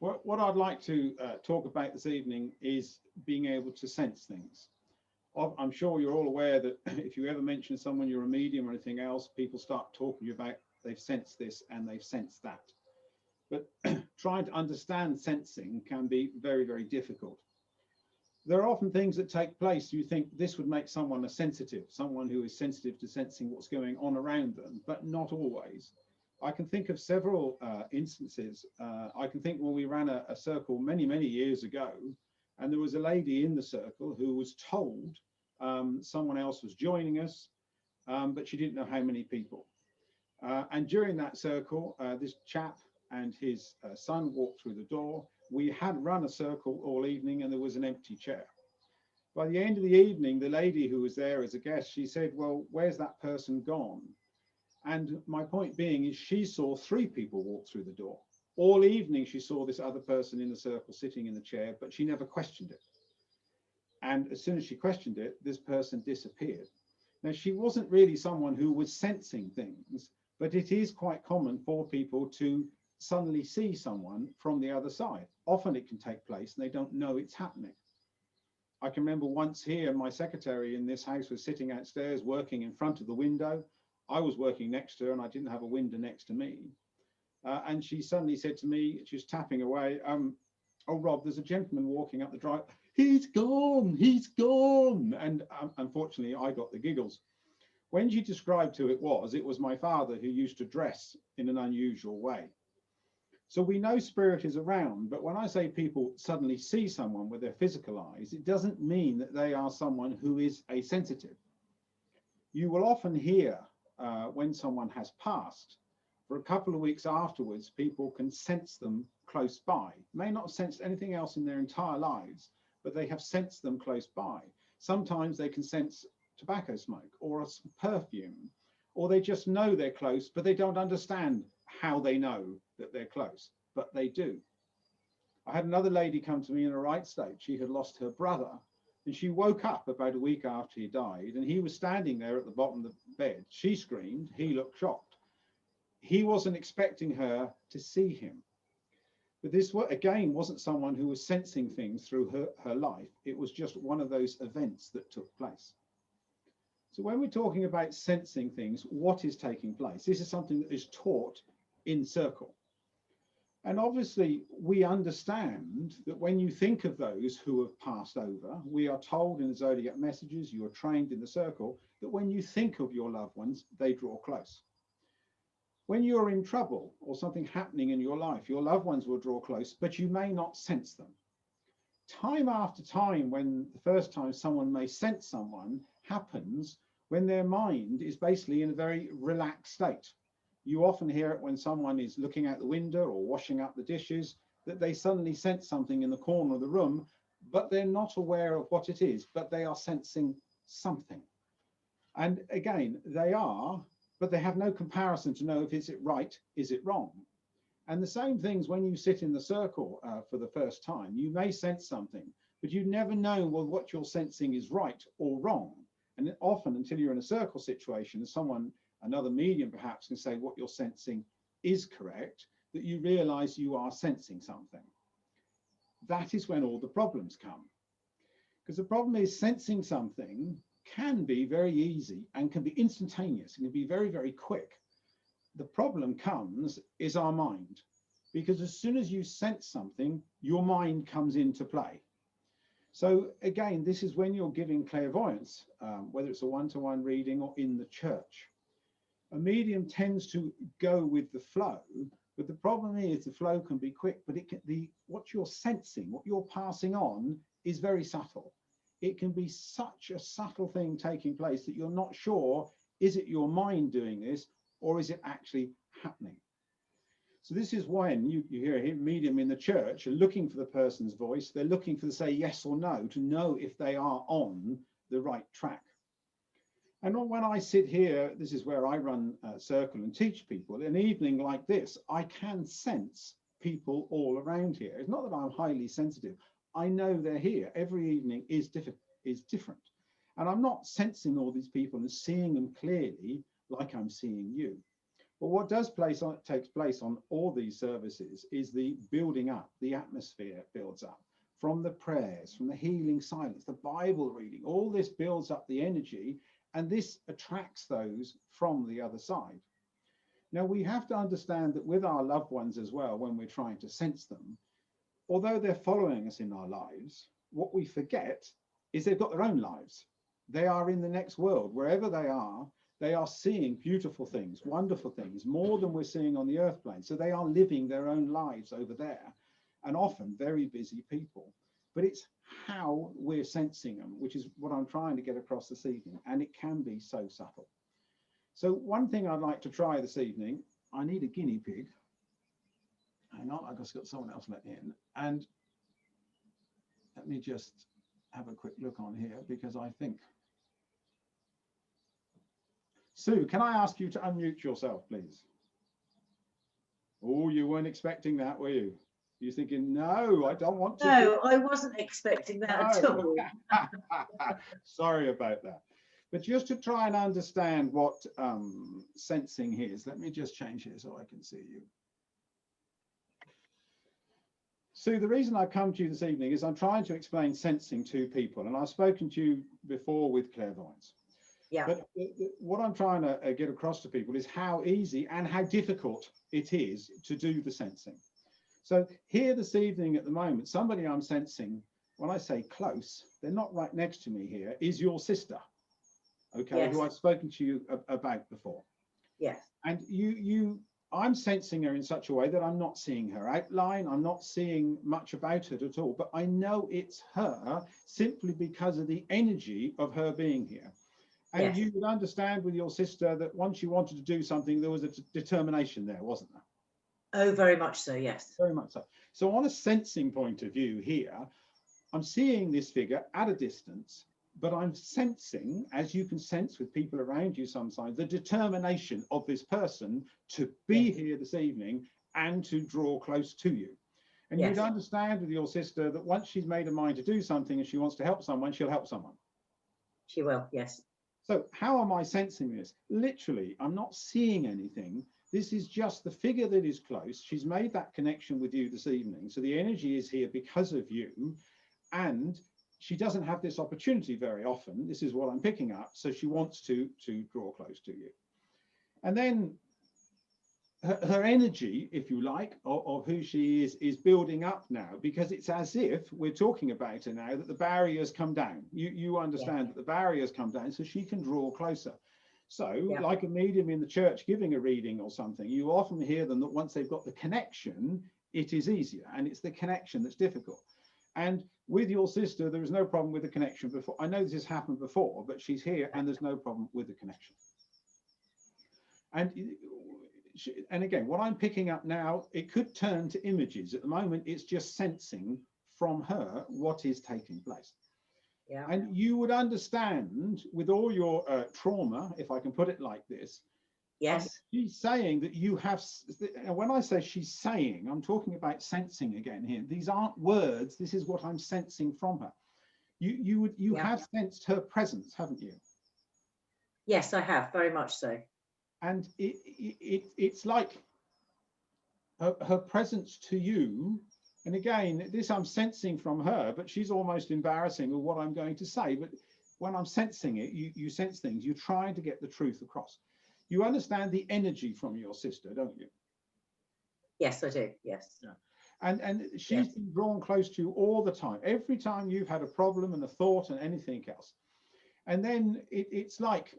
What I'd like to talk about this evening is being able to sense things. I'm sure you're all aware that if you ever mention to someone you're a medium or anything else, people start talking to you about they've sensed this and they've sensed that. But trying to understand sensing can be very, very difficult. There are often things that take place. You think this would make someone a sensitive, someone who is sensitive to sensing what's going on around them, but not always. I can think of several instances. I can think when we ran a circle many, many years ago, and there was a lady in the circle who was told someone else was joining us, but she didn't know how many people. And during that circle, this chap and his son walked through the door. We had run a circle all evening and there was an empty chair. By the end of the evening, the lady who was there as a guest, she said, well, where's that person gone? And my point being is she saw 3 people walk through the door. All evening, she saw this other person in the circle sitting in the chair, but she never questioned it. And as soon as she questioned it, this person disappeared. Now, she wasn't really someone who was sensing things, but it is quite common for people to suddenly see someone from the other side. Often it can take place and they don't know it's happening. I can remember once here, my secretary in this house was sitting outstairs working in front of the window. I was working next to her and I didn't have a window next to me. And she suddenly said to me, she was tapping away, oh, Rob, there's a gentleman walking up the drive. He's gone, he's gone. And unfortunately, I got the giggles. When she described who it was my father who used to dress in an unusual way. So we know spirit is around, but when I say people suddenly see someone with their physical eyes, it doesn't mean that they are someone who is a sensitive. You will often hear when someone has passed, for a couple of weeks afterwards, people can sense them close by. May not have sensed anything else in their entire lives, but they have sensed them close by. Sometimes they can sense tobacco smoke or a perfume, or they just know they're close, but they don't understand how they know that they're close, but they do. I had another lady come to me in a right state. She had lost her brother and she woke up about a week after he died and he was standing there at the bottom of the bed. She screamed, he looked shocked. He wasn't expecting her to see him. But this, again, wasn't someone who was sensing things through her life. It was just one of those events that took place. So when we're talking about sensing things, what is taking place? This is something that is taught in circle. And obviously, we understand that when you think of those who have passed over, we are told in the Zodiac messages, you are trained in the circle, that when you think of your loved ones, they draw close. When you're in trouble or something happening in your life, your loved ones will draw close, but you may not sense them. Time after time, when the first time someone may sense someone happens when their mind is basically in a very relaxed state. You often hear it when someone is looking out the window or washing up the dishes, that they suddenly sense something in the corner of the room, but they're not aware of what it is, but they are sensing something. And again, they are, but they have no comparison to know if is it right, is it wrong. And the same things when you sit in the circle for the first time, you may sense something, but you never know well, what you're sensing is right or wrong. And often until you're in a circle situation, someone, another medium perhaps, can say what you're sensing is correct, that you realize you are sensing something. That is when all the problems come. Because the problem is sensing something can be very easy and can be instantaneous, and can be very, very quick. The problem comes is our mind, because as soon as you sense something, your mind comes into play. So again, this is when you're giving clairvoyance, whether it's a one-to-one reading or in the church. A medium tends to go with the flow, but the problem is the flow can be quick, but it can be what you're sensing, what you're passing on is very subtle. It can be such a subtle thing taking place that you're not sure, is it your mind doing this or is it actually happening? So this is when you hear a medium in the church are looking for the person's voice. They're looking for the say yes or no to know if they are on the right track. And when I sit here, this is where I run a circle and teach people. An evening like this, I can sense people all around here. It's not that I'm highly sensitive. I know they're here. Every evening is different. And I'm not sensing all these people and seeing them clearly like I'm seeing you. But what takes place on all these services is the building up, the atmosphere builds up from the prayers, from the healing silence, the Bible reading. All this builds up the energy, and this attracts those from the other side. Now, we have to understand that with our loved ones as well, when we're trying to sense them, although they're following us in our lives, what we forget is they've got their own lives. They are in the next world. Wherever they are seeing beautiful things, wonderful things, more than we're seeing on the earth plane. So they are living their own lives over there, and often very busy people. But it's how we're sensing them, which is what I'm trying to get across this evening. And it can be so subtle. So one thing I'd like to try this evening, I need a guinea pig. Hang on, I've just got someone else let in. And let me just have a quick look on here, because I think... Sue, can I ask you to unmute yourself, please? Oh, you weren't expecting that, were you? You're thinking, no, I don't want to. No, I wasn't expecting that at all. Sorry about that. But just to try and understand what sensing is, let me just change here so I can see you. Sue, the reason I've come to you this evening is I'm trying to explain sensing to people, and I've spoken to you before with clairvoyance. Yeah. But what I'm trying to get across to people is how easy and how difficult it is to do the sensing. So here this evening at the moment, somebody I'm sensing, when I say close, they're not right next to me here, is your sister, okay, yes, who I've spoken to you about before. Yes. And I'm sensing her in such a way that I'm not seeing her outline, I'm not seeing much about her at all, but I know it's her simply because of the energy of her being here. And yes, you would understand with your sister that once you wanted to do something, there was a determination there, wasn't there? Oh, very much so, yes. Very much so. So on a sensing point of view here, I'm seeing this figure at a distance, but I'm sensing, as you can sense with people around you sometimes, the determination of this person to be yes, here this evening and to draw close to you. And yes, you'd understand with your sister that once she's made a mind to do something and she wants to help someone, she'll help someone. She will, yes. So how am I sensing this? Literally, I'm not seeing anything. This is just the figure that is close. She's made that connection with you this evening. So the energy is here because of you. And she doesn't have this opportunity very often. This is what I'm picking up. So she wants to draw close to you. And then her energy, if you like, of who she is building up now, because it's as if we're talking about her now, that the barriers come down. You understand, yeah, that the barriers come down so she can draw closer. So yeah, like a medium in the church giving a reading or something, you often hear them that once they've got the connection, it is easier, and it's the connection that's difficult. And with your sister, there is no problem with the connection before. I know this has happened before, but she's here and there's no problem with the connection. And again, what I'm picking up now, it could turn to images. At the moment, it's just sensing from her what is taking place. Yeah. And you would understand with all your trauma, if I can put it like this. Yes. She's saying that you have, and when I say she's saying, I'm talking about sensing again here. These aren't words. This is what I'm sensing from her. You yeah, have sensed her presence, haven't you? Yes, I have, very much so. And it's like her presence to you. And again, this I'm sensing from her, but she's almost embarrassing with what I'm going to say. But when I'm sensing it, you sense things. You're trying to get the truth across. You understand the energy from your sister, don't you? Yes, I do. Yes. Yeah. And she's yes, been drawn close to you all the time. Every time you've had a problem and a thought and anything else. And then it's like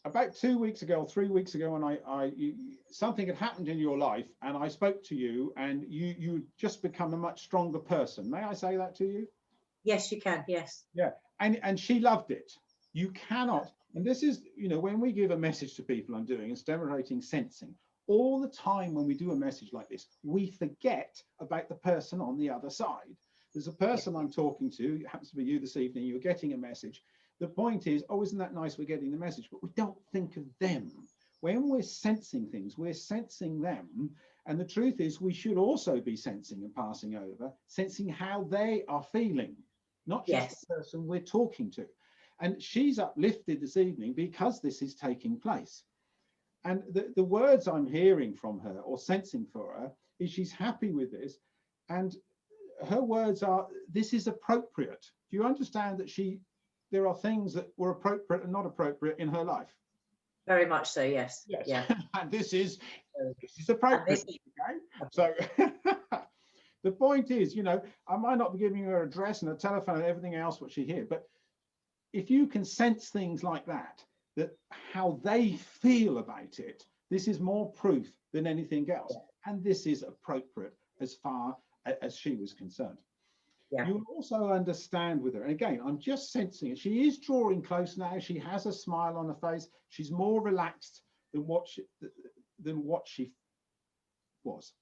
about 2 weeks ago, 3 weeks ago, when something had happened in your life, and I spoke to you, and you just become a much stronger person. May I say that to you? Yes, you can. Yes. Yeah, and she loved it. You cannot, and this is, when we give a message to people, I'm doing is demonstrating sensing. All the time when we do a message like this, we forget about the person on the other side. There's a person I'm talking to, it happens to be you this evening, you're getting a message. The point is, oh, isn't that nice we're getting the message? But we don't think of them. When we're sensing things, we're sensing them. And the truth is, we should also be sensing and passing over, sensing how they are feeling, not just yes, the person we're talking to. And she's uplifted this evening because this is taking place. And the words I'm hearing from her or sensing for her is she's happy with this. And her words are, this is appropriate. Do you understand that there are things that were appropriate and not appropriate in her life? Very much so, yes. Yes. Yeah. And this is appropriate. Okay? So the point is, you know, I might not be giving her an address and a telephone and everything else what she hears, but if you can sense things like that, that how they feel about it, this is more proof than anything else. And this is appropriate as far as she was concerned. Yeah. You'll also understand with her, and again, I'm just sensing it. She is drawing close now. She has a smile on her face. She's more relaxed than what she was.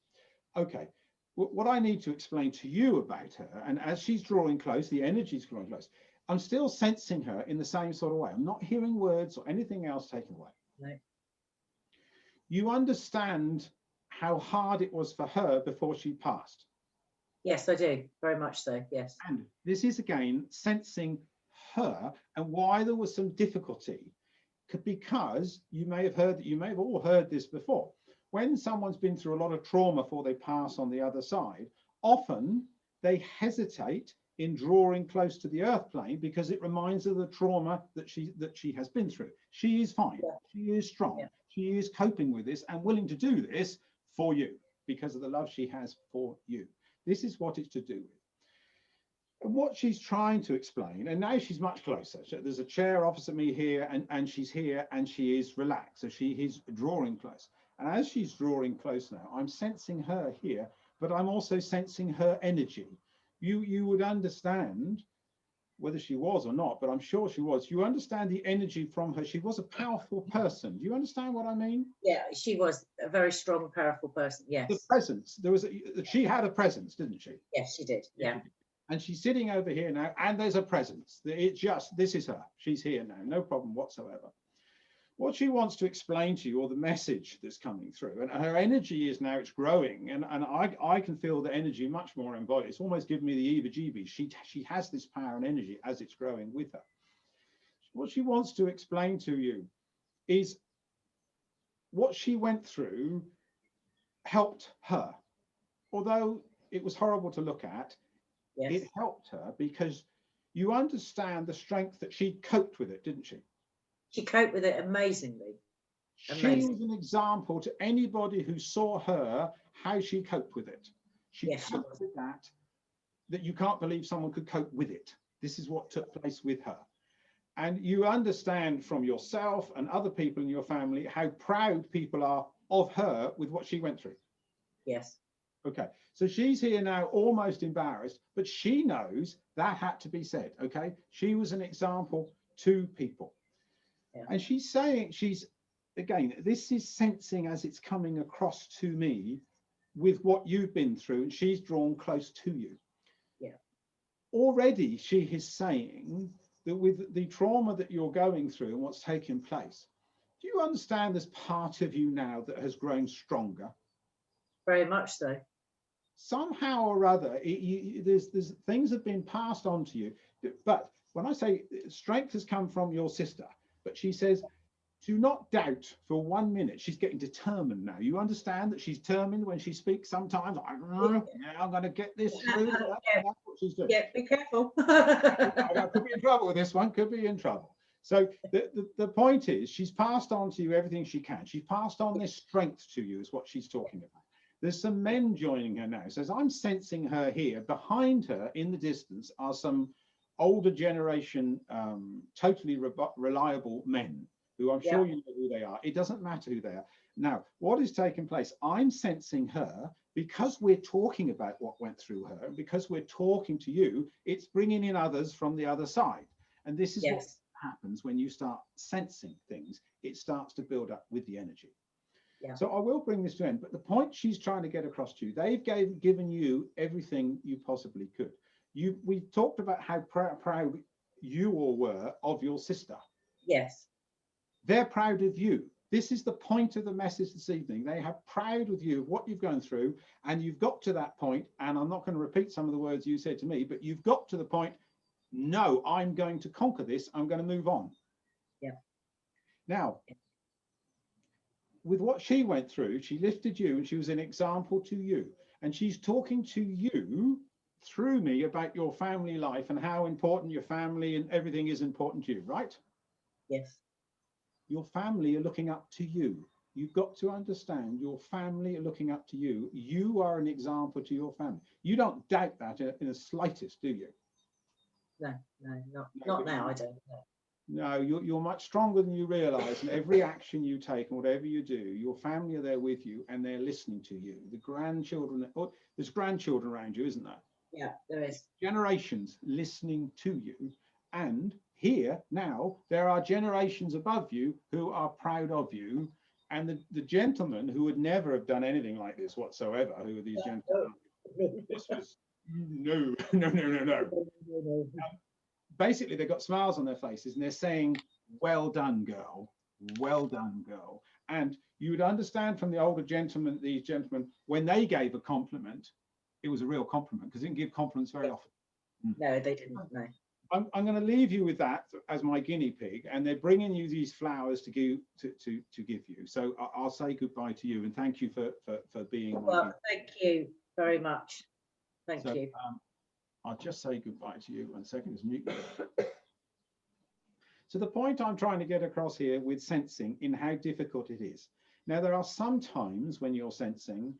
Okay. What I need to explain to you about her, and as she's drawing close, the energy's drawing close, I'm still sensing her in the same sort of way. I'm not hearing words or anything else taken away. No. You understand how hard it was for her before she passed. Yes, I do. Very much so, yes. And this is again sensing her and why there was some difficulty, because you may have all heard this before. When someone's been through a lot of trauma before they pass on the other side, often they hesitate in drawing close to the earth plane because it reminds her of the trauma that she has been through. She is fine. Yeah. She is strong. Yeah. She is coping with this and willing to do this for you because of the love she has for you. This is what it's to do with. And what she's trying to explain, and now she's much closer. So there's a chair opposite me here, and she's here and she is relaxed. So she is drawing close. And as she's drawing close now, I'm sensing her here, but I'm also sensing her energy. You would understand whether she was or not, but I'm sure she was. You understand the energy from her. She was a powerful person. Do you understand what I mean? Yeah, she was a very strong, powerful person. Yes. The presence. She had a presence, didn't she? Yes, she did. Yeah. And she's sitting over here now, and there's a presence. This is her. She's here now, no problem whatsoever. What she wants to explain to you, or the message that's coming through, and her energy is now, it's growing, and I can feel the energy much more embodied. It's almost giving me the heebie-jeebies. She has this power and energy as it's growing with her. What she wants to explain to you is what she went through helped her. Although it was horrible to look at, yes, it helped her because you understand the strength that she coped with it, didn't she? She coped with it amazingly. She was an example to anybody who saw her, how she coped with it. She coped with that you can't believe someone could cope with it. This is what took place with her. And you understand from yourself and other people in your family how proud people are of her with what she went through. Yes. Okay. So she's here now almost embarrassed, but she knows that had to be said. Okay. She was an example to people. Yeah. And she's saying, again, this is sensing as it's coming across to me with what you've been through, and she's drawn close to you. Yeah. Already she is saying that with the trauma that you're going through and what's taking place, do you understand there's part of you now that has grown stronger? Very much so. Somehow or other, there's things have been passed on to you. But when I say strength has come from your sister, but she says, do not doubt for 1 minute. She's getting determined now. You understand that she's determined when she speaks sometimes. I'm going to get this through. That's what she's doing. Yeah, be careful. I could be in trouble with this one, could be in trouble. So the point is, she's passed on to you everything she can. She's passed on this strength to you is what she's talking about. There's some men joining her now. So as I'm sensing her here, behind her in the distance are some older generation, totally reliable men who I'm sure you know who they are. It doesn't matter who they are. Now, what is taking place? I'm sensing her because we're talking about what went through her, and because we're talking to you, it's bringing in others from the other side. And this is what happens when you start sensing things. It starts to build up with the energy. Yeah. So I will bring this to an end, but the point she's trying to get across to you, they've given you everything you possibly could. We talked about how proud you all were of your sister. Yes. They're proud of you. This is the point of the message this evening. They are proud of you, of what you've gone through, and you've got to that point, and I'm not going to repeat some of the words you said to me, but you've got to the point, no, I'm going to conquer this. I'm going to move on. Yeah. Now, with what she went through, she lifted you and she was an example to you. And she's talking to you through me about your family life and how important your family and everything is important to you, right? Yes. Your family are looking up to you. You've got to understand your family are looking up to you. You are an example to your family. You don't doubt that in the slightest, do you? No, not now. I don't know. No, you're much stronger than you realize. And every action you take and whatever you do, your family are there with you and they're listening to you. The grandchildren, oh, there's grandchildren around you, isn't there? Yeah, there is. Generations listening to you. And here now, there are generations above you who are proud of you. And the gentlemen who would never have done anything like this whatsoever, who are these gentlemen? This was no. Basically, they've got smiles on their faces and they're saying, well done, girl. Well done, girl. And you would understand from the older gentlemen, these gentlemen, when they gave a compliment, it was a real compliment because they didn't give compliments very often. No, they didn't. No. I'm going to leave you with that as my guinea pig, and they're bringing you these flowers to give you. So I'll say goodbye to you and thank you for being. Well, thank you very much. Thank you. I'll just say goodbye to you. 1 second, it's mute. So the point I'm trying to get across here with sensing in how difficult it is. Now, there are some times when you're sensing,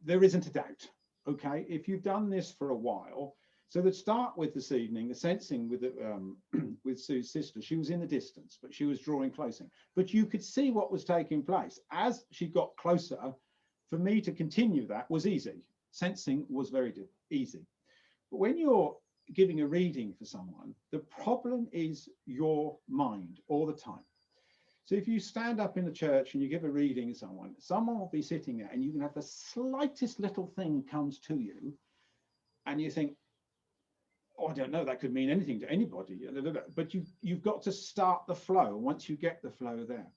there isn't a doubt. Okay, if you've done this for a while. So let's start with this evening, the sensing with with Sue's sister. She was in the distance, but she was drawing closer. But you could see what was taking place. As she got closer, for me to continue that was easy. Sensing was very easy. But when you're giving a reading for someone, the problem is your mind all the time. So if you stand up in the church and you give a reading to someone will be sitting there and you can have the slightest little thing comes to you and you think, oh, I don't know, that could mean anything to anybody. But you've got to start the flow once you get the flow there.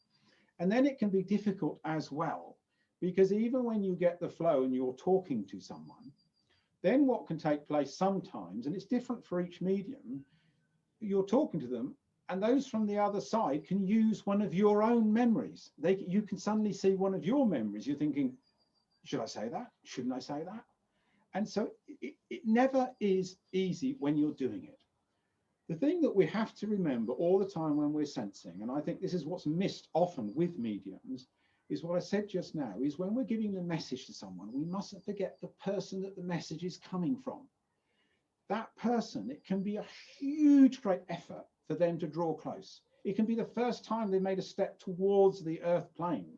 And then it can be difficult as well, because even when you get the flow and you're talking to someone, then what can take place sometimes, and it's different for each medium, you're talking to them and those from the other side can use one of your own memories. You can suddenly see one of your memories. You're thinking, should I say that? Shouldn't I say that? And so it never is easy when you're doing it. The thing that we have to remember all the time when we're sensing, and I think this is what's missed often with mediums, is what I said just now, is when we're giving the message to someone, we mustn't forget the person that the message is coming from. That person, it can be a huge, great effort for them to draw close. It can be the first time they made a step towards the earth plane.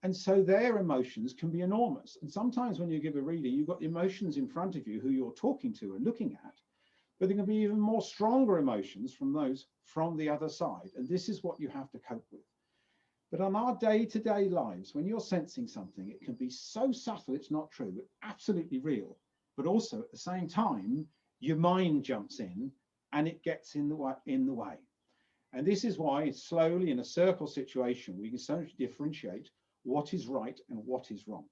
And so their emotions can be enormous. And sometimes when you give a reading, you've got emotions in front of you who you're talking to and looking at, but there can be even more stronger emotions from those from the other side. And this is what you have to cope with. But on our day-to-day lives, when you're sensing something, it can be so subtle it's not true, but absolutely real. But also at the same time, your mind jumps in and it gets in the way. And this is why it's slowly in a circle situation, we can so differentiate what is right and what is wrong.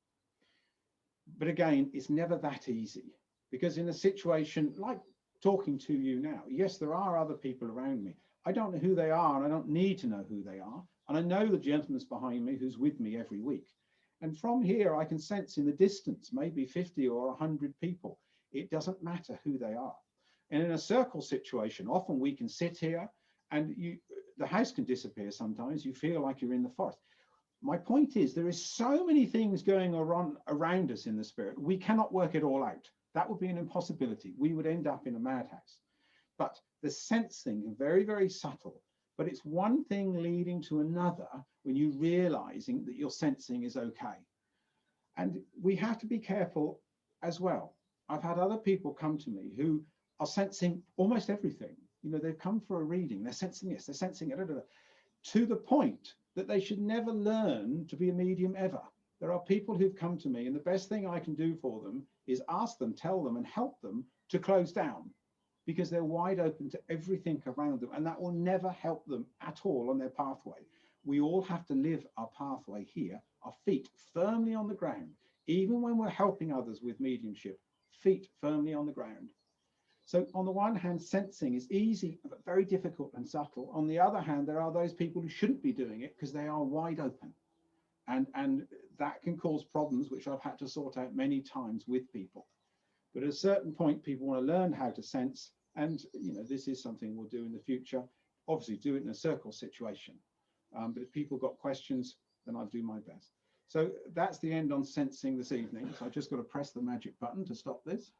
But again, it's never that easy, because in a situation like talking to you now, yes, there are other people around me. I don't know who they are and I don't need to know who they are. And I know the gentleman's behind me who's with me every week. And from here, I can sense in the distance, maybe 50 or 100 people. It doesn't matter who they are. And in a circle situation, often we can sit here and the house can disappear sometimes. You feel like you're in the forest. My point is, there is so many things going around us in the spirit. We cannot work it all out. That would be an impossibility. We would end up in a madhouse. But the sensing is very, very subtle. But it's one thing leading to another when you're realizing that your sensing is okay. And we have to be careful as well. I've had other people come to me who are sensing almost everything. You know, they've come for a reading. They're sensing this, they're sensing it, to the point that they should never learn to be a medium ever. There are people who've come to me and the best thing I can do for them is ask them, tell them and help them to close down, because they're wide open to everything around them, and that will never help them at all on their pathway. We all have to live our pathway here, our feet firmly on the ground, even when we're helping others with mediumship, feet firmly on the ground. So on the one hand, sensing is easy, but very difficult and subtle. On the other hand, there are those people who shouldn't be doing it because they are wide open. and that can cause problems which I've had to sort out many times with people. But at a certain point, people want to learn how to sense, and this is something we'll do in the future. Obviously, do it in a circle situation. But if people got questions, then I'll do my best. So that's the end on sensing this evening. So I've just got to press the magic button to stop this.